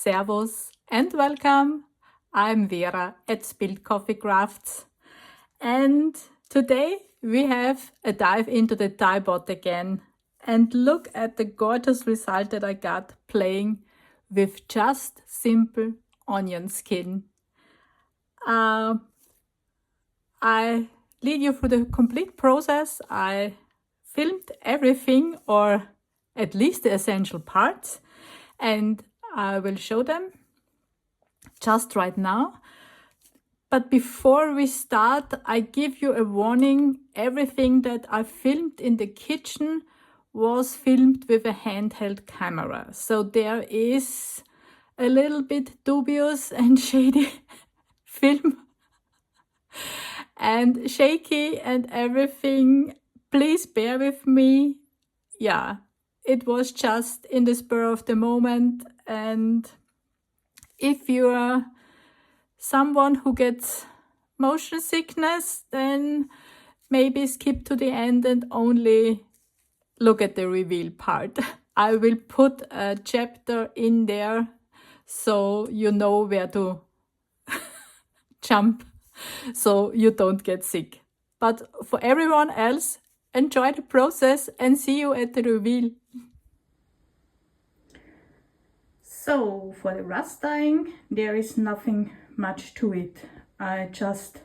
Servus and welcome. I'm Vera at Spilled Coffee Crafts, and today we have a dive into the dye bot again and look at the gorgeous result that I got playing with just simple onion skin. I lead you through the complete process. I filmed everything, or at least the essential parts, and I will show them just right now. But before we start, I give you a warning. Everything that I filmed in the kitchen was filmed with a handheld camera. So there is a little bit dubious and shady film and shaky and everything. Please bear with me. Yeah, it was just in the spur of the moment, and if you are someone who gets motion sickness, then maybe skip to the end and only look at the reveal part. I will put a chapter in there so you know where to jump so you don't get sick. But for everyone else, enjoy the process and see you at the reveal. So for the rust dyeing, there is nothing much to it. I just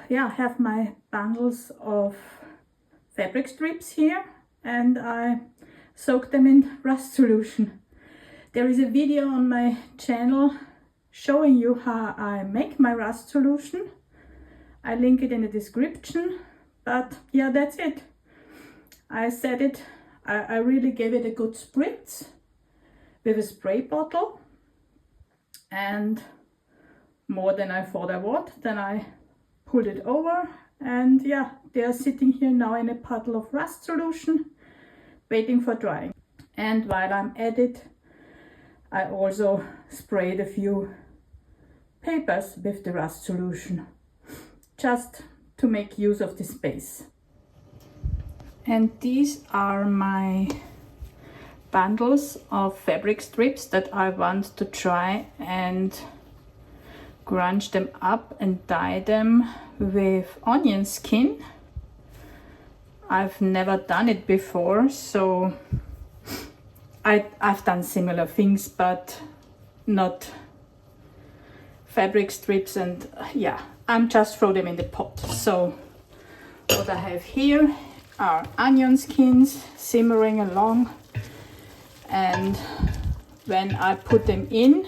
have my bundles of fabric strips here and I soak them in rust solution. There is a video on my channel showing you how I make my rust solution. I link it in the description, but yeah, that's it. I set it, I really gave it a good spritz with a spray bottle, and more than I thought I would. Then I pulled it over, and yeah, they are sitting here now in a puddle of rust solution waiting for drying. And while I'm at it, I also sprayed a few papers with the rust solution just to make use of the space. And these are my bundles of fabric strips that I want to try and crunch them up and dye them with onion skin. I've never done it before, so I've done similar things, but not fabric strips, and yeah, I'm just throw them in the pot. So what I have here are onion skins simmering along, and when I put them in,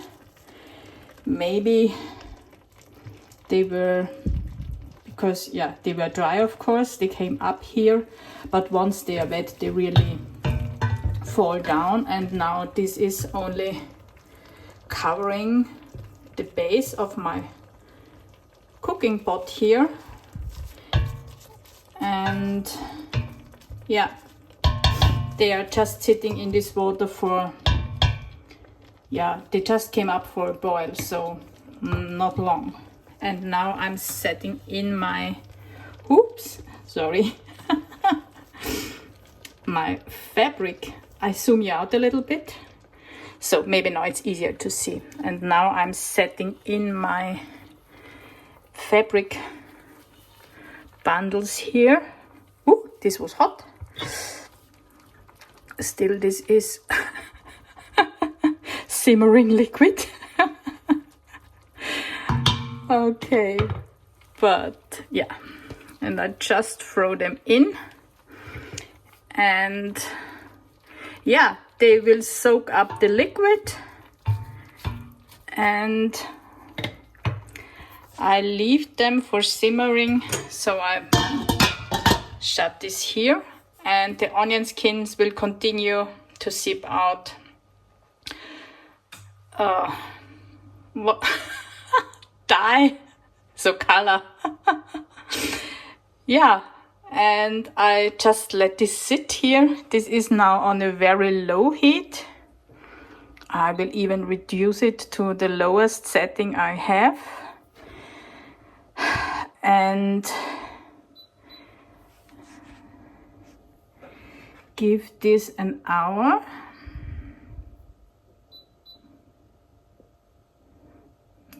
maybe they were, because yeah, they were dry, of course, they came up here, but once they are wet, they really fall down. And now this is only covering the base of my cooking pot here, and yeah, they are just sitting in this water for, yeah, they just came up for a boil, so not long. And now I'm setting in my, my fabric. I zoom you out a little bit, so maybe now it's easier to see. And now I'm setting in my fabric bundles here. Ooh, this was hot. Still, this is simmering liquid. Okay, but yeah, and I just throw them in, and yeah, they will soak up the liquid, and I leave them for simmering. So I shut this here, and the onion skins will continue to seep out. Dye, so color. Yeah, and I just let this sit here. This is now on a very low heat. I will even reduce it to the lowest setting I have, and give this an hour.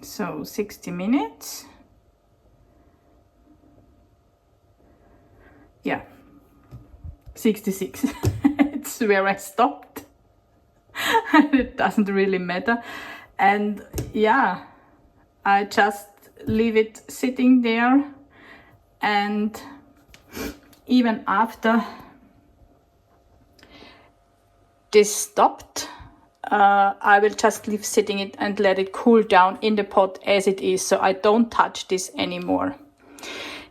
So 60 minutes. Yeah, 66. It's where I stopped. It doesn't really matter. And yeah, I just leave it sitting there, and even after this stopped, I will just leave sitting it and let it cool down in the pot as it is, so I don't touch this anymore.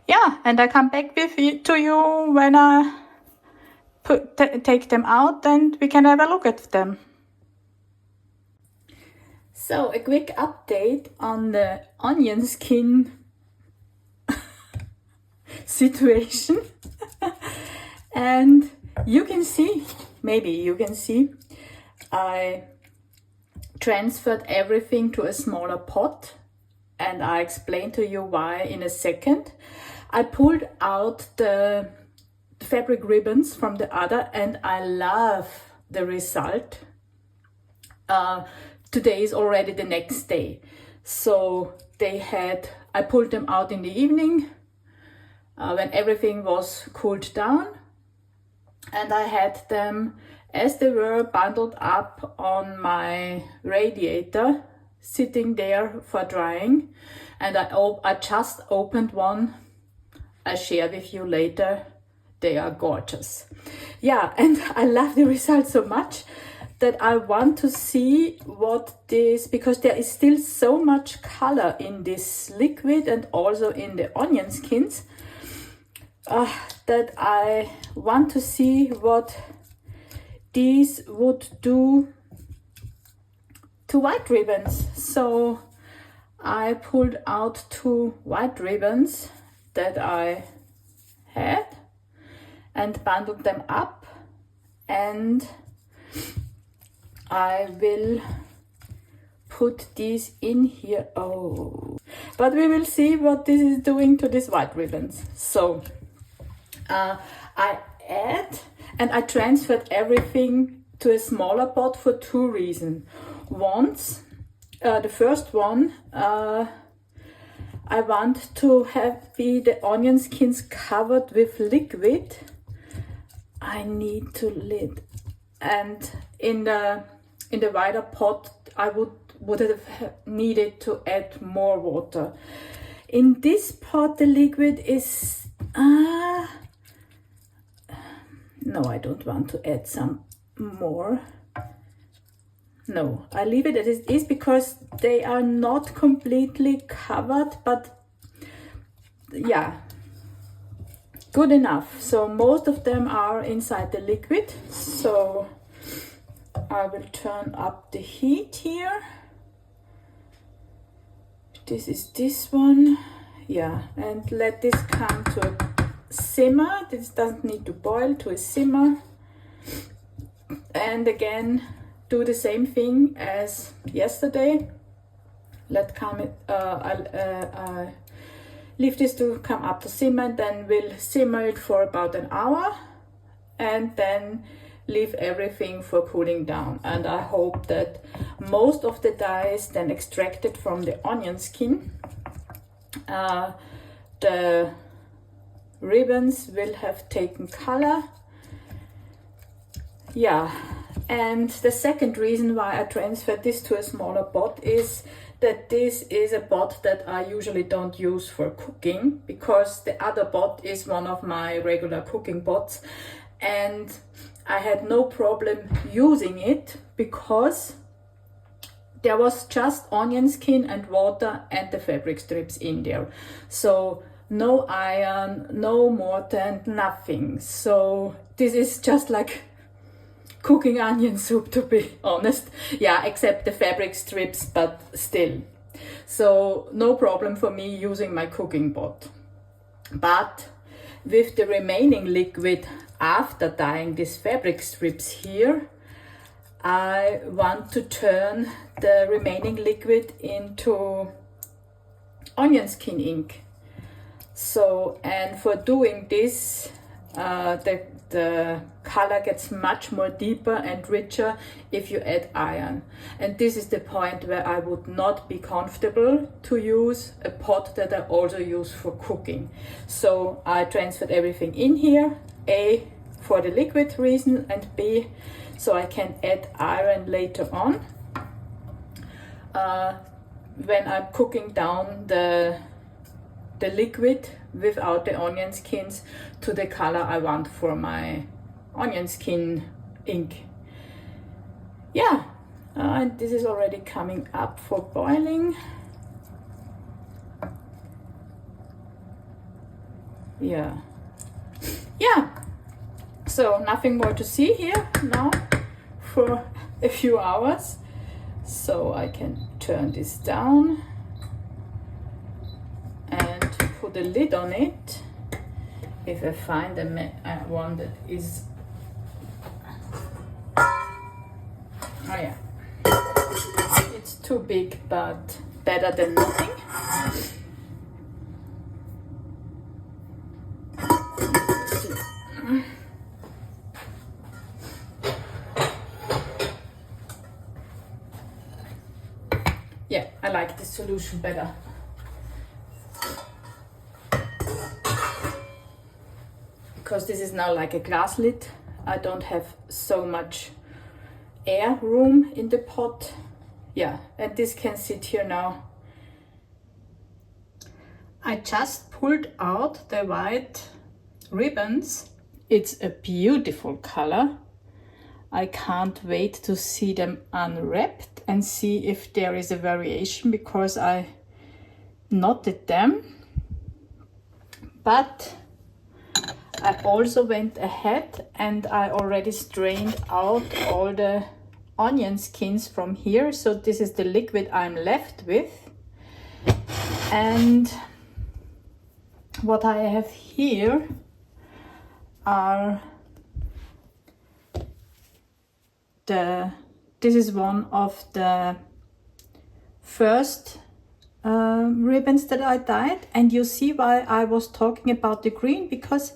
Yeah, and I come back to you when I take them out and we can have a look at them. So a quick update on the onion skin situation. And you can see, maybe you can see, I transferred everything to a smaller pot, and I explain to you why in a second. I pulled out the fabric ribbons from the other, and I love the result. Today is already the next day. So I pulled them out in the evening when everything was cooled down, and I had them as they were bundled up on my radiator, sitting there for drying. And I just opened one. I'll share with you later. They are gorgeous. Yeah, and I love the result so much that I want to see what this, because there is still so much color in this liquid and also in the onion skins, that I want to see what these would do to white ribbons. So I pulled out 2 white ribbons that I had and bundled them up, and I will put these in here. Oh, but we will see what this is doing to these white ribbons. So I add and I transferred everything to a smaller pot for 2 reasons. The first one, I want to have the onion skins covered with liquid. I need to lid, and in the wider pot I would have needed to add more water. In this pot the liquid is no, I don't want to add some more. No, I leave it as it is because they are not completely covered, but yeah, good enough. So most of them are inside the liquid. So I will turn up the heat here. This is this one. Yeah, and let this come to a simmer. This doesn't need to boil, to a simmer. And again, do the same thing as yesterday. I'll leave this to come up to simmer, then we'll simmer it for about an hour, and then leave everything for cooling down. And I hope that most of the dye is then extracted from the onion skin. The ribbons will have taken color. Yeah, and the second reason why I transferred this to a smaller pot is that this is a pot that I usually don't use for cooking, because the other pot is one of my regular cooking pots, and I had no problem using it because there was just onion skin and water and the fabric strips in there. So no iron, no mortar, nothing. So this is just like cooking onion soup, to be honest. Yeah, except the fabric strips, but still. So no problem for me using my cooking pot. But with the remaining liquid after dyeing these fabric strips here, I want to turn the remaining liquid into onion skin ink. So, and for doing this, the the color gets much more deeper and richer if you add iron. And this is the point where I would not be comfortable to use a pot that I also use for cooking. So I transferred everything in here, A, for the liquid reason, and B, so I can add iron later on when I'm cooking down the liquid without the onion skins to the color I want for my onion skin ink. Yeah, and this is already coming up for boiling. Yeah, so nothing more to see here now for a few hours, so I can turn this down and put a lid on it if I find one that is, oh yeah, it's too big, but better than nothing. Yeah, I like this solution better. Because this is now like a glass lid, I don't have so much air room in the pot. Yeah, and this can sit here now. I just pulled out the white ribbons. It's a beautiful color. I can't wait to see them unwrapped and see if there is a variation, because I knotted them. But I also went ahead and I already strained out all the onion skins from here. So this is the liquid I'm left with. And what I have here are this is one of the first ribbons that I dyed, and you see why I was talking about the green, because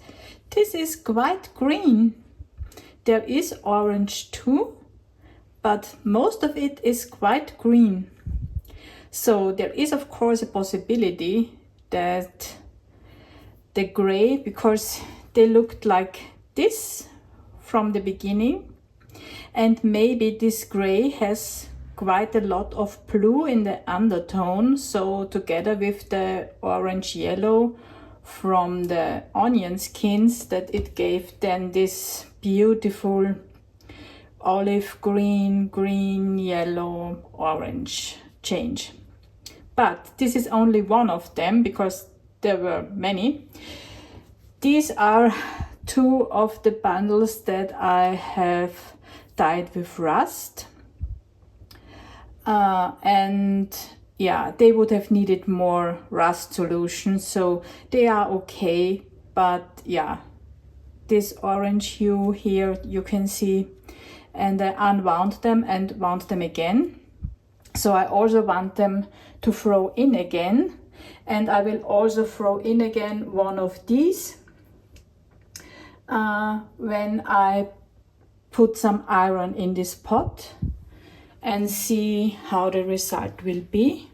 this is quite green. There is orange too, but most of it is quite green. So there is of course a possibility that the gray, because they looked like this from the beginning, and maybe this gray has quite a lot of blue in the undertone, so together with the orange yellow from the onion skins, that it gave then this beautiful olive green, yellow, orange change. But this is only one of them, because there were many. These are two of the bundles that I have dyed with rust. And yeah, they would have needed more rust solution, so they are okay. But yeah, this orange hue here you can see, and I unwound them and wound them again. So I also want them to throw in again, and I will also throw in again one of these when I put some iron in this pot and see how the result will be.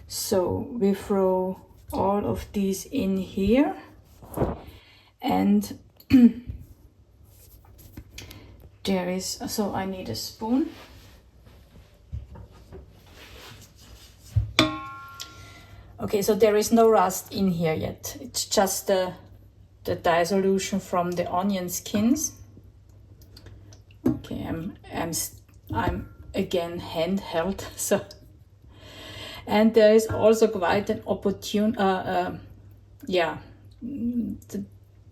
So we throw all of these in here, and there is, so I need a spoon. Okay, so there is no rust in here yet. It's just the dye solution from the onion skins. Okay, I'm again handheld, so. And there is also quite an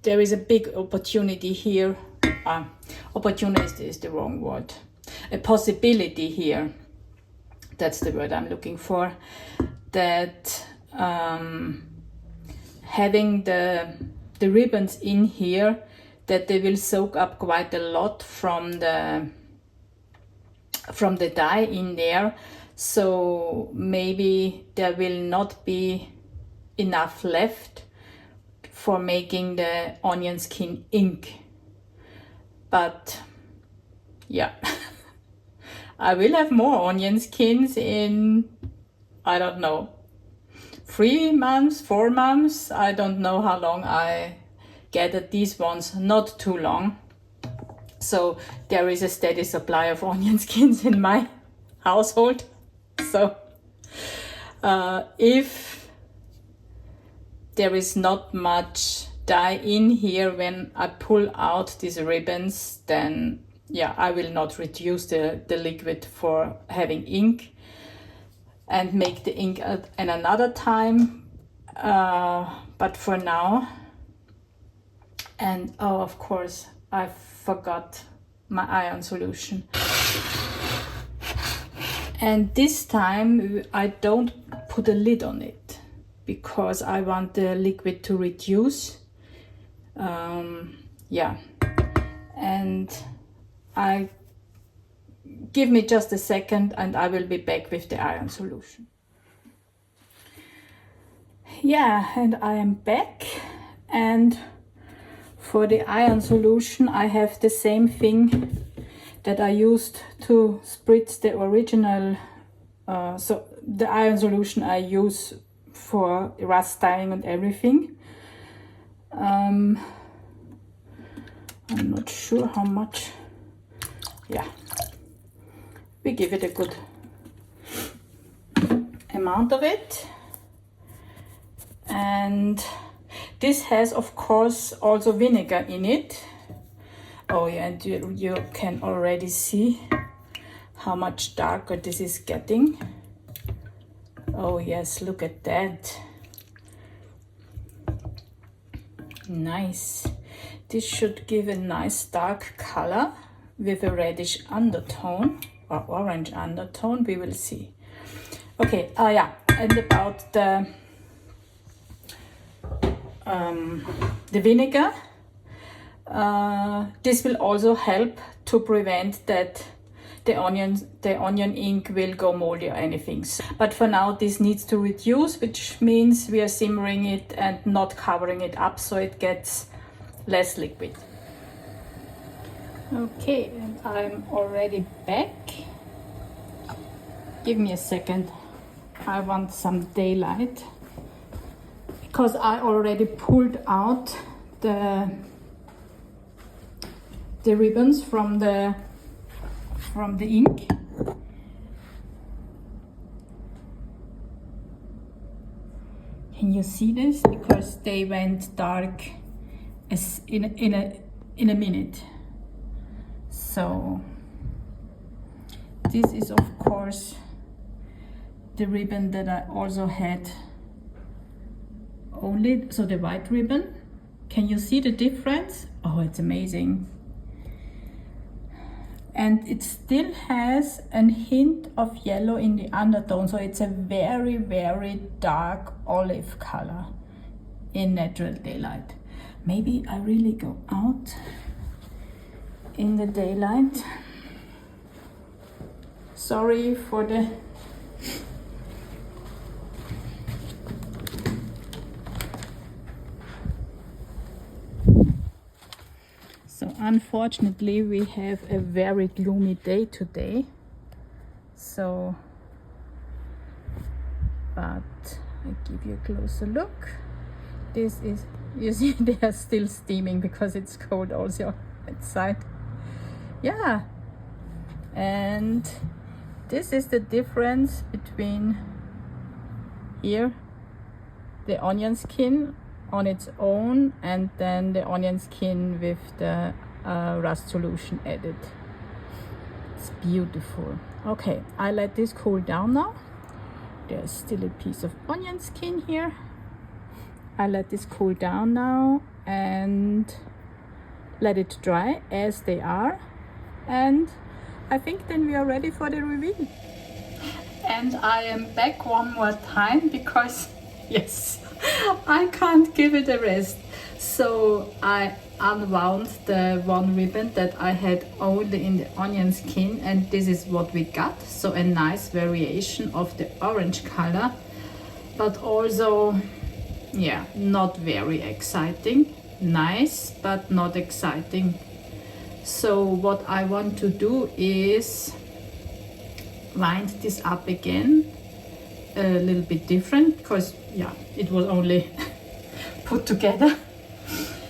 there is a big opportunity here. Opportunity is the wrong word. A possibility here. That's the word I'm looking for. That having the ribbons in here, that they will soak up quite a lot from the dye in there. So maybe there will not be enough left for making the onion skin ink. But yeah, I will have more onion skins in, I don't know, 3 months, 4 months. I don't know how long I gathered these ones, not too long. So there is a steady supply of onion skins in my household. So if there is not much dye in here when I pull out these ribbons, then yeah, I will not reduce the liquid for having ink and make the ink at another time. But for now, and oh, of course, I forgot my iron solution. And this time I don't put a lid on it because I want the liquid to reduce. Yeah, and give me just a second and I will be back with the iron solution. Yeah, and I am back, and for the iron solution I have the same thing that I used to spritz the original, so the iron solution I use for rust dyeing and everything. I'm not sure how much. Yeah, we give it a good amount of it. And this has of course also vinegar in it. Oh yeah, and you can already see how much darker this is getting. Oh yes, look at that. Nice. This should give a nice dark color with a reddish undertone or orange undertone, we will see. Okay, yeah, and about the vinegar, this will also help to prevent that the onion ink will go moldy or anything. But for now this needs to reduce, which means we are simmering it and not covering it up so it gets less liquid. Okay, and I'm already back. Give me a second, I want some daylight because I already pulled out the ribbons from the ink. Can you see this? Because they went dark as in a minute. So this is of course the ribbon that I also had only, so the white ribbon. Can you see the difference? Oh, it's amazing. And it still has a hint of yellow in the undertone, so it's a very, very dark olive color in natural daylight. Maybe I really go out in the daylight. Sorry for the So unfortunately we have a very gloomy day today, so but I give you a closer look. This is, you see, they are still steaming because it's cold also outside. Yeah, and this is the difference between here the onion skin on its own and then the onion skin with the rust solution added. It's beautiful. Okay, I let this cool down now. There's still a piece of onion skin here. I let this cool down now and let it dry as they are, and I think then we are ready for the reveal. And I am back one more time because yes, I can't give it a rest. So I unwound the one ribbon that I had only in the onion skin, and this is what we got. So a nice variation of the orange color, but also, yeah, not very exciting. Nice, but not exciting. So what I want to do is wind this up again a little bit different, because yeah, it was only put together,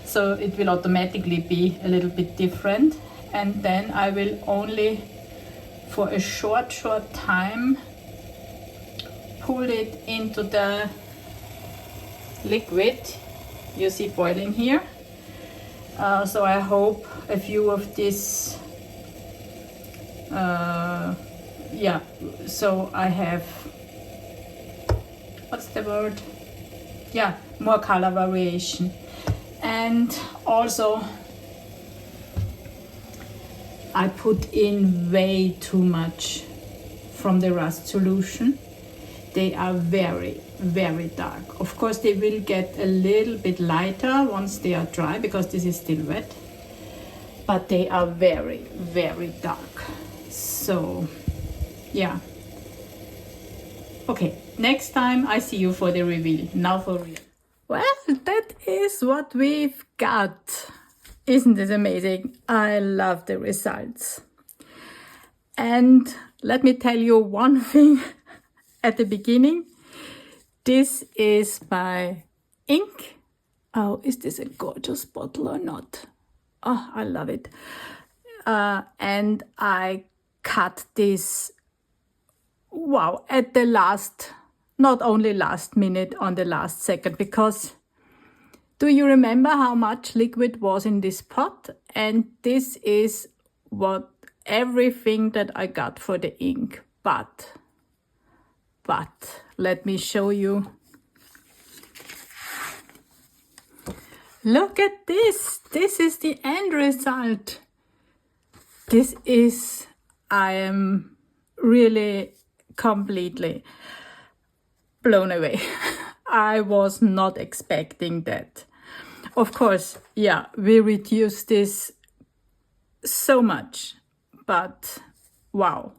so it will automatically be a little bit different. And then I will only for a short time pull it into the liquid you see boiling here. So I hope a few of this, yeah, so I have, what's the word? Yeah, more color variation. And also I put in way too much from the rust solution. They are very, very dark. Of course, they will get a little bit lighter once they are dry, because this is still wet. But they are very, very dark. So, yeah. Okay, next time I see you for the reveal. Now for real. Well, that is what we've got. Isn't it amazing? I love the results. And let me tell you one thing at the beginning. This is my ink. Oh, is this a gorgeous bottle or not? Oh, I love it. And I cut this, wow, at the last, not only last minute, on the last second, because do you remember how much liquid was in this pot? And this is what everything that I got for the ink. But let me show you. Look at this. This is the end result. This is, I am really completely blown away. I was not expecting that. Of course, yeah, we reduced this so much, but wow.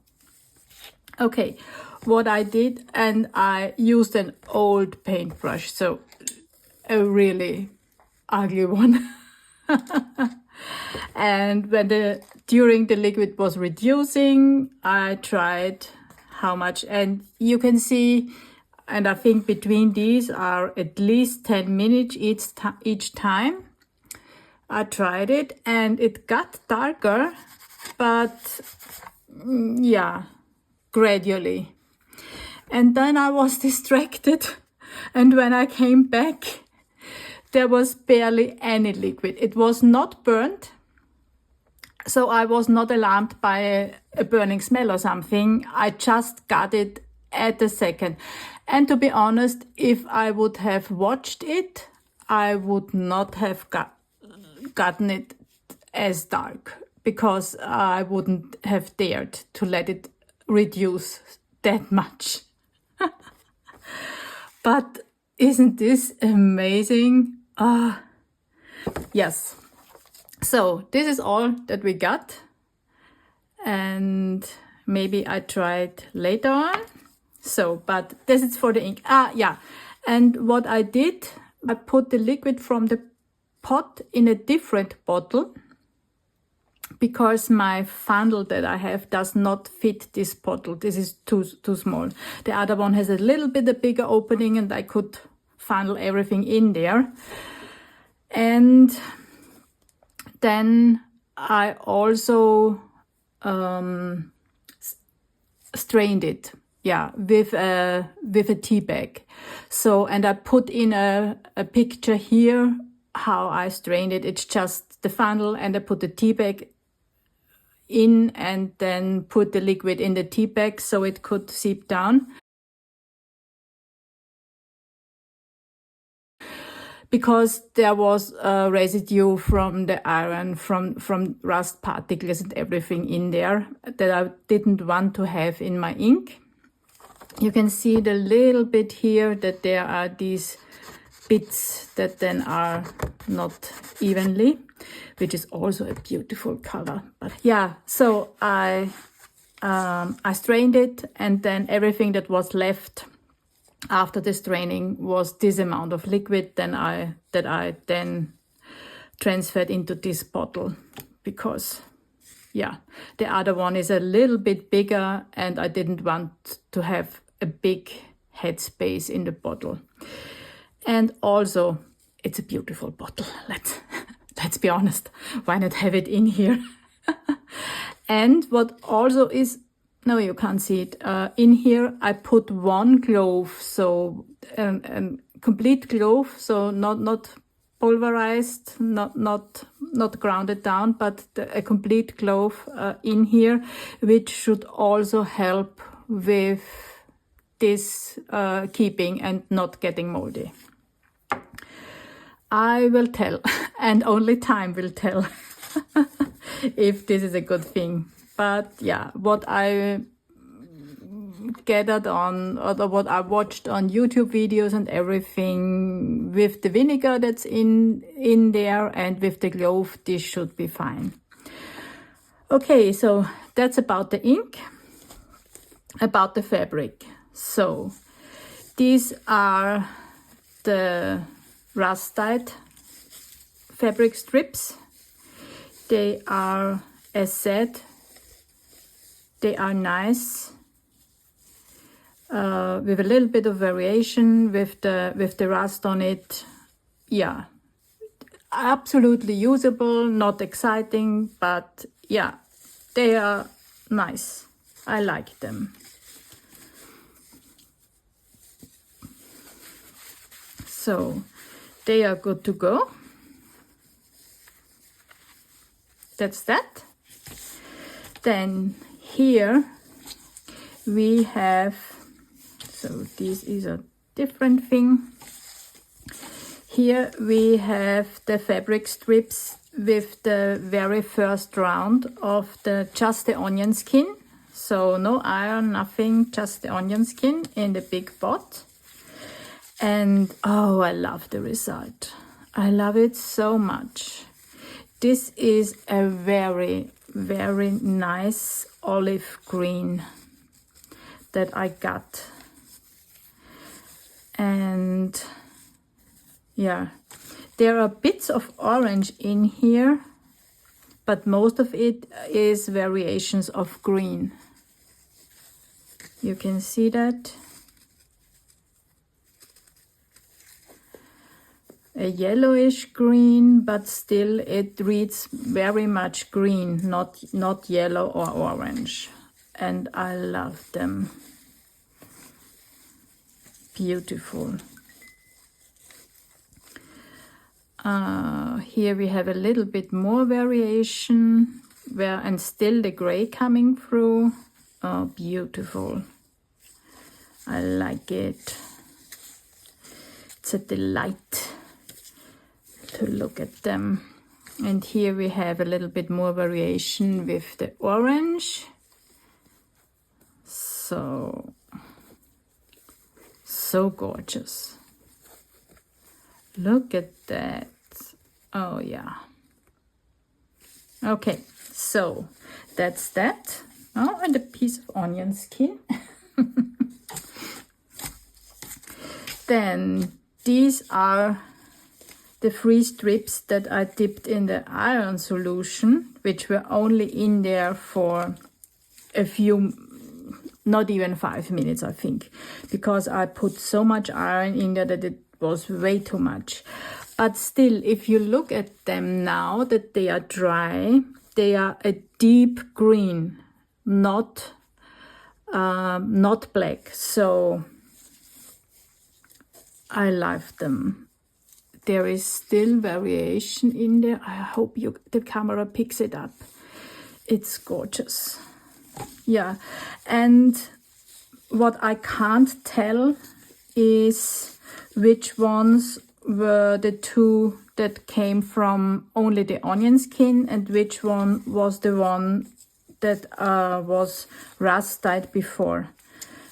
Okay, what I did, and I used an old paintbrush, so a really ugly one. And when during the liquid was reducing, I tried how much, and you can see, and I think between these are at least 10 minutes each time. I tried it and it got darker, but yeah, gradually. And then I was distracted, and when I came back, there was barely any liquid. It was not burnt, so I was not alarmed by a burning smell or something. I just got it at the second. And to be honest, if I would have watched it, I would not have gotten it as dark, because I wouldn't have dared to let it reduce that much. But isn't this amazing? Yes. So this is all that we got, and maybe I try it later on. So, but this is for the ink. Yeah. And what I did, I put the liquid from the pot in a different bottle, because my funnel that I have does not fit this bottle. This is too small. The other one has a little bit a bigger opening, and I could funnel everything in there. And then I also strained it, yeah, with a tea bag. So, and I put in a picture here how I strained it. It's just the funnel, and I put the tea bag in, and then put the liquid in the tea bag so it could seep down. Because there was residue from the iron, from rust particles and everything in there that I didn't want to have in my ink. You can see the little bit here that there are these bits that then are not evenly, which is also a beautiful color. But yeah, so I strained it, and then everything that was left after the straining was this amount of liquid that I then transferred into this bottle. because yeah, the other one is a little bit bigger and I didn't want to have a big headspace in the bottle. And also, it's a beautiful bottle. Let's be honest. Why not have it in here? And what also is, no, you can't see it. In here, I put one clove, so complete clove, so not pulverized, not grounded down, but a complete clove in here, which should also help with this keeping and not getting moldy. I will tell, and only time will tell if this is a good thing. But yeah, what I gathered on, or what I watched on YouTube videos and everything, with the vinegar that's in there and with the clove, this should be fine. Okay, so that's about the ink. About the fabric. So these are the rust-dyed fabric strips. They are, as said, they are nice, with a little bit of variation with the rust on it. Yeah, absolutely usable, not exciting, but yeah, they are nice. I like them. So they are good to go. That's that. Then here we have, so this is a different thing. Here we have the fabric strips with the very first round of just the onion skin. So no iron, nothing, just the onion skin in the big pot. And oh, I love the result. I love it so much. This is a very, very nice olive green that I got. And yeah, there are bits of orange in here, but most of it is variations of green. You can see that. A yellowish green, but still it reads very much green, not yellow or orange. And I love them. Beautiful. Here we have a little bit more variation, and still the gray coming through. Oh, beautiful. I like it. It's a delight to look at them. And here we have a little bit more variation with the orange. So gorgeous. Look at that. Oh yeah. Okay, so that's that. Oh, and a piece of onion skin. Then these are the 3 strips that I dipped in the iron solution, which were only in there for a few, not even 5 minutes, I think, because I put so much iron in there that it was way too much. But still, if you look at them now that they are dry, they are a deep green, not black. So I love them. There is still variation in there. I hope the camera picks it up. It's gorgeous. Yeah, and what I can't tell is which ones were the 2 that came from only the onion skin and which one was the one that was rust-dyed before.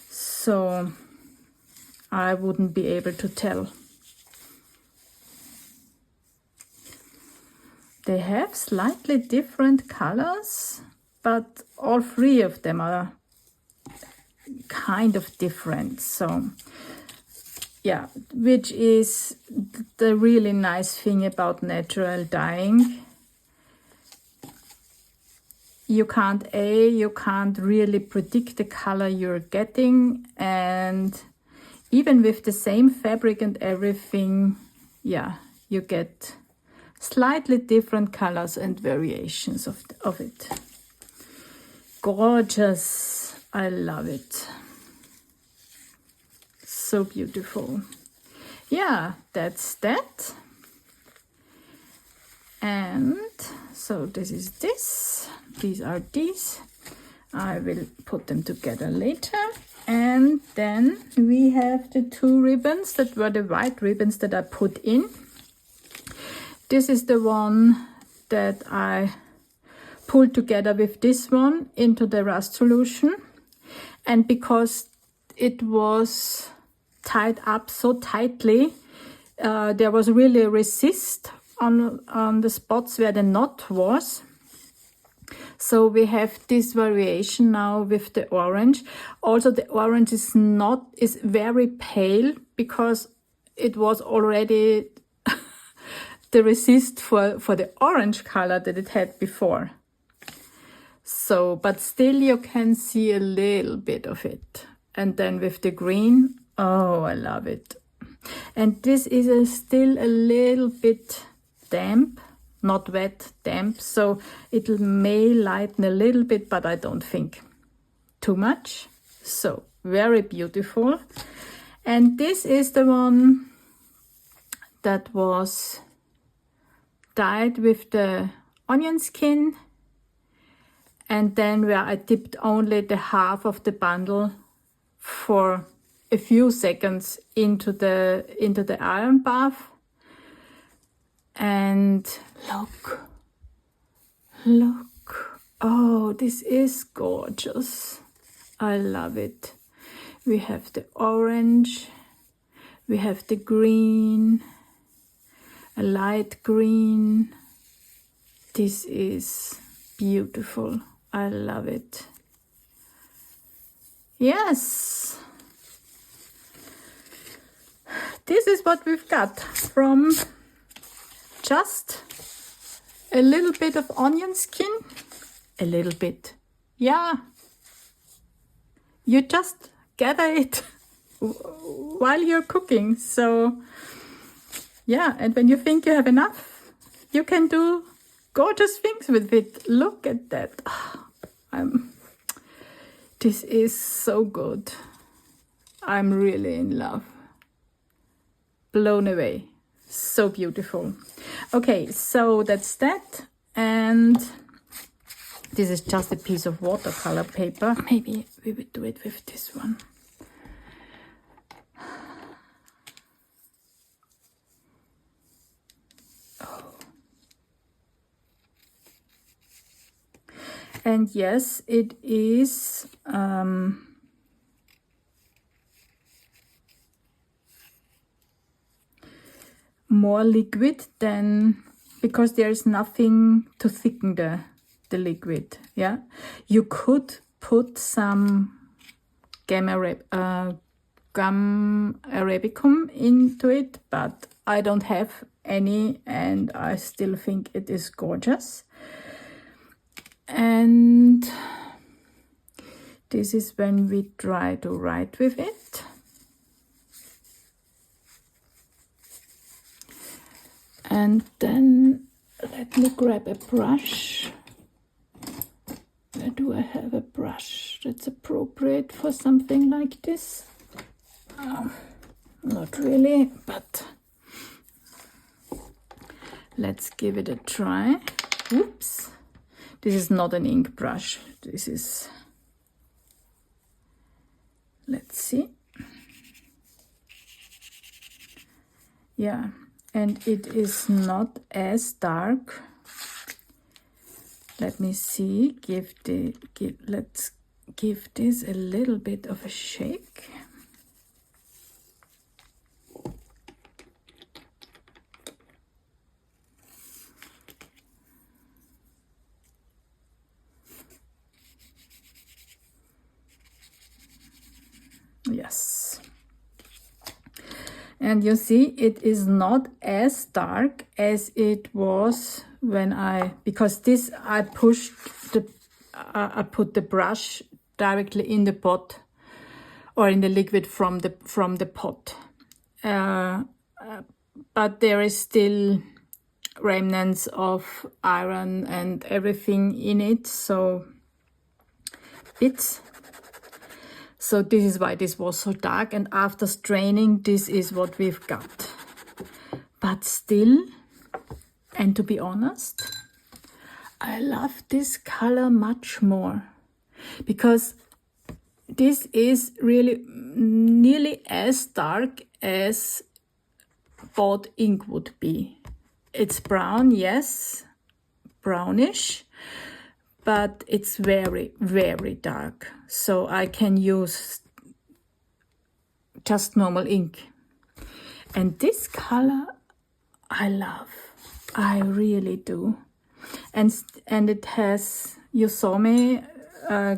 So I wouldn't be able to tell. They have slightly different colors, but all 3 of them are kind of different. So yeah, which is the really nice thing about natural dyeing. you can't really predict the color you're getting, and even with the same fabric and everything, yeah, you get slightly different colors and variations of it. Gorgeous. I love it. So beautiful. Yeah, that's that. And so this is this. These are these. I will put them together later. And then we have the two ribbons that were the white ribbons that I put in. This is the one that I pulled together with this one into the rust solution. And because it was tied up so tightly, there was really a resist on the spots where the knot was. So we have this variation now with the orange. Also the orange is very pale because it was already the resist for the orange color that it had before. So, but still you can see a little bit of it. And then with the green, oh, I love it. And this is still a little bit damp, not wet, damp. So it may lighten a little bit, but I don't think too much. So very beautiful. And this is the one that was dyed with the onion skin. And then where I dipped only the half of the bundle for a few seconds into the iron bath. And look, oh, this is gorgeous. I love it. We have the orange, we have the green, a light green. This is beautiful. I love it. Yes. This is what we've got from just a little bit of onion skin. A little bit. Yeah. You just gather it while you're cooking. So, yeah. And when you think you have enough, you can do gorgeous things with it. Look at that. This is so good. I'm really in love. Blown away. So beautiful. Okay, so that's that. And this is just a piece of watercolor paper. Maybe we would do it with this one. And yes, it is more liquid than, because there is nothing to thicken the liquid. Yeah, you could put some gum arabicum into it, but I don't have any, and I still think it is gorgeous. And this is when we try to write with it. And then let me grab a brush. Where do I have a brush that's appropriate for something like this? Not really, but let's give it a try. Oops. This is not an ink brush. This is, let's see. Yeah, and it is not as dark. Let me see. Let's give this a little bit of a shake. Yes. And you see, it is not as dark as it was when because this I pushed I put the brush directly in the pot or in the liquid from the pot. But there is still remnants of iron and everything in it, so bits. So this is why this was so dark, and after straining, this is what we've got. But still, and to be honest, I love this color much more, because this is really nearly as dark as bought ink would be. It's brown, yes, brownish, but it's very, very dark. So I can use just normal ink. And this color I love. I really do. And it has, you saw me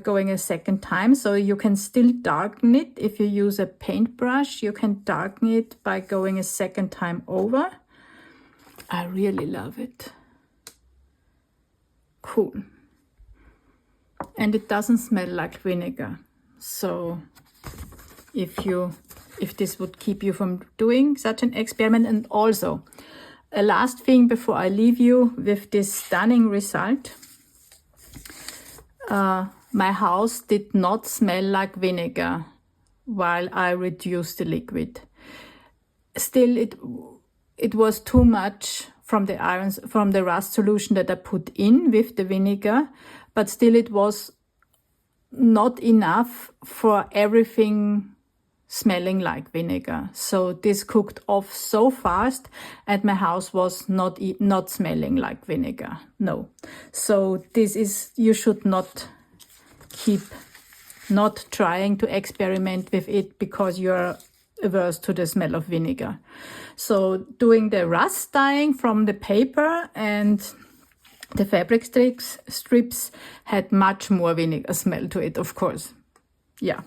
going a second time, so you can still darken it. If you use a paintbrush, you can darken it by going a second time over. I really love it. Cool. And it doesn't smell like vinegar. So if this would keep you from doing such an experiment. And also, a last thing before I leave you with this stunning result. My house did not smell like vinegar while I reduced the liquid. Still, it was too much from the rust solution that I put in with the vinegar, but still it was not enough for everything smelling like vinegar. So this cooked off so fast, and my house was not smelling like vinegar. No. So this is, you should not keep not trying to experiment with it because you're averse to the smell of vinegar. So doing the rust dyeing from the paper and the fabric strips had much more vinegar smell to it, of course. Yeah,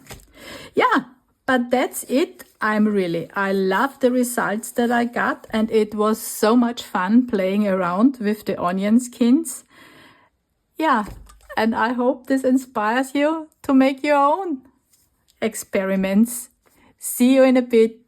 but that's it. I love the results that I got, and it was so much fun playing around with the onion skins. Yeah, and I hope this inspires you to make your own experiments. See you in a bit.